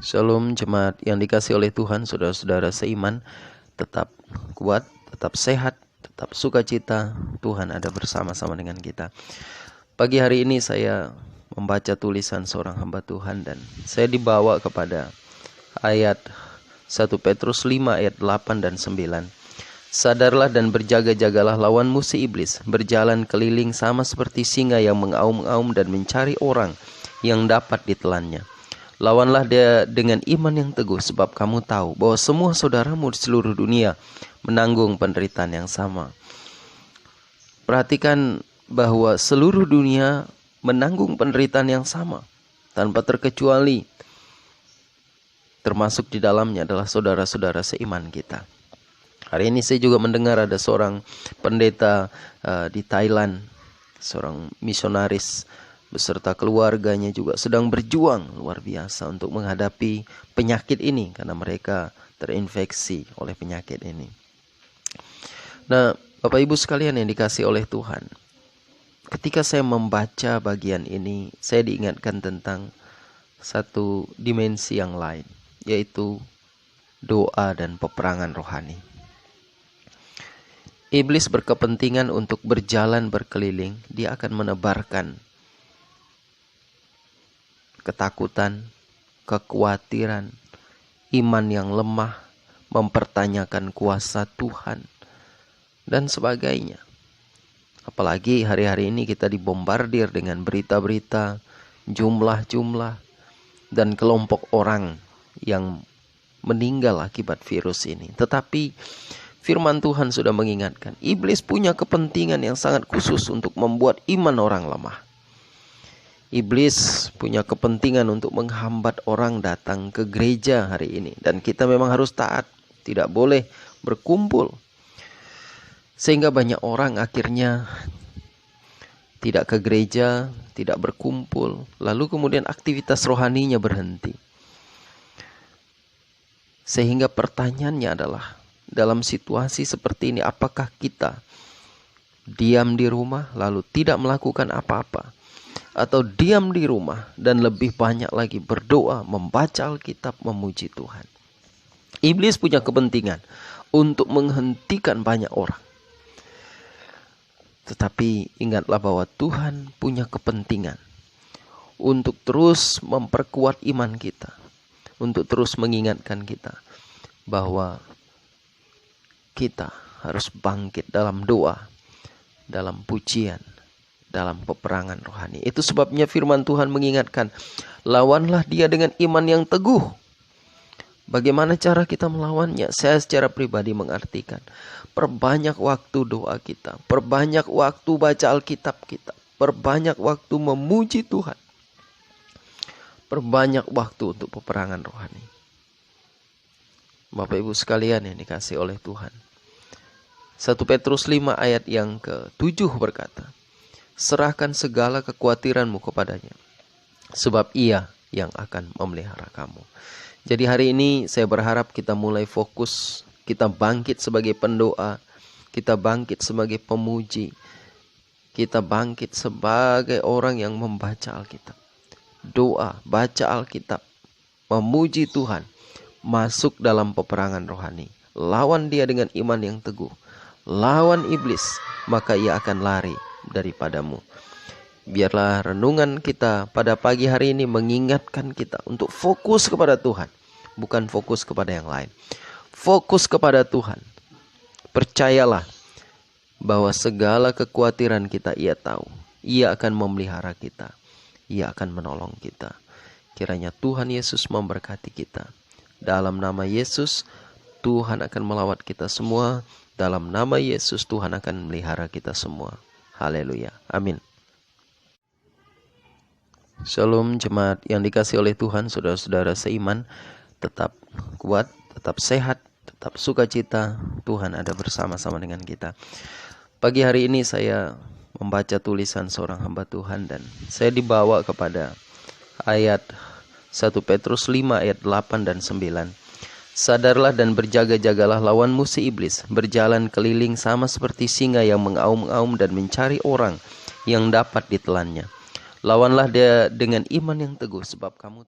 Shalom jemaat yang dikasih oleh Tuhan, saudara-saudara seiman, tetap kuat, tetap sehat, tetap sukacita. Tuhan ada bersama-sama dengan kita. Pagi hari ini saya membaca tulisan seorang hamba Tuhan dan saya dibawa kepada ayat 1 Petrus 5 ayat 8 dan 9. Sadarlah dan berjaga-jagalah, lawanmu si iblis berjalan keliling sama seperti singa yang mengaum-ngaum dan mencari orang yang dapat ditelannya. Lawanlah dia dengan iman yang teguh, sebab kamu tahu bahwa semua saudaramu di seluruh dunia menanggung penderitaan yang sama. Perhatikan bahwa seluruh dunia menanggung penderitaan yang sama tanpa terkecuali. Termasuk di dalamnya adalah saudara-saudara seiman kita. Hari ini saya juga mendengar ada seorang pendeta di Thailand, seorang misionaris beserta keluarganya juga sedang berjuang luar biasa untuk menghadapi penyakit ini karena mereka terinfeksi oleh penyakit ini. Nah, Bapak Ibu sekalian yang dikasih oleh Tuhan, ketika saya membaca bagian ini, saya diingatkan tentang satu dimensi yang lain, yaitu doa dan peperangan rohani. Iblis berkepentingan untuk berjalan berkeliling, dia akan menebarkan ketakutan, kekhawatiran, iman yang lemah, mempertanyakan kuasa Tuhan, dan sebagainya. Apalagi hari-hari ini kita dibombardir dengan berita-berita, jumlah-jumlah, dan kelompok orang yang meninggal akibat virus ini. Tetapi firman Tuhan sudah mengingatkan, iblis punya kepentingan yang sangat khusus untuk membuat iman orang lemah. Iblis punya kepentingan untuk menghambat orang datang ke gereja hari ini. Dan kita memang harus taat, tidak boleh berkumpul. Sehingga banyak orang akhirnya tidak ke gereja, tidak berkumpul. Lalu kemudian aktivitas rohaninya berhenti. Sehingga pertanyaannya adalah, dalam situasi seperti ini, apakah kita diam di rumah lalu tidak melakukan apa-apa? Atau diam di rumah dan lebih banyak lagi berdoa, membaca Alkitab, memuji Tuhan. Iblis punya kepentingan untuk menghentikan banyak orang. Tetapi ingatlah bahwa Tuhan punya kepentingan untuk terus memperkuat iman kita, untuk terus mengingatkan kita bahwa kita harus bangkit dalam doa, dalam pujian, dalam peperangan rohani. Itu sebabnya firman Tuhan mengingatkan, lawanlah dia dengan iman yang teguh. Bagaimana cara kita melawannya? Saya secara pribadi mengartikan, perbanyak waktu doa kita, perbanyak waktu baca Alkitab kita, perbanyak waktu memuji Tuhan, perbanyak waktu untuk peperangan rohani. Bapak Ibu sekalian yang dikasih oleh Tuhan, 1 Petrus 5 ayat yang ke-7 berkata, serahkan segala kekhawatiranmu kepadanya, sebab ia yang akan memelihara kamu. Jadi hari ini saya berharap kita mulai fokus, kita bangkit sebagai pendoa, kita bangkit sebagai pemuji, kita bangkit sebagai orang yang membaca Alkitab. Doa, baca Alkitab, memuji Tuhan, masuk dalam peperangan rohani. Lawan dia dengan iman yang teguh. Lawan iblis, maka ia akan lari daripadamu. Biarlah renungan kita pada pagi hari ini mengingatkan kita untuk fokus kepada Tuhan, bukan fokus kepada yang lain. Fokus kepada Tuhan. Percayalah bahwa segala kekhawatiran kita ia tahu. Ia akan memelihara kita. Ia akan menolong kita. Kiranya Tuhan Yesus memberkati kita. Dalam nama Yesus, Tuhan akan melawat kita semua. Dalam nama Yesus, Tuhan akan memelihara kita semua. Haleluya. Amin. Shalom jemaat yang dikasih oleh Tuhan, saudara-saudara seiman, tetap kuat, tetap sehat, tetap sukacita. Tuhan ada bersama-sama dengan kita. Pagi hari ini saya membaca tulisan seorang hamba Tuhan dan saya dibawa kepada ayat 1 Petrus 5 ayat 8 dan 9. Sadarlah dan berjaga-jagalah, lawanmu si iblis berjalan keliling sama seperti singa yang mengaum-ngaum dan mencari orang yang dapat ditelannya. Lawanlah dia dengan iman yang teguh, sebab kamu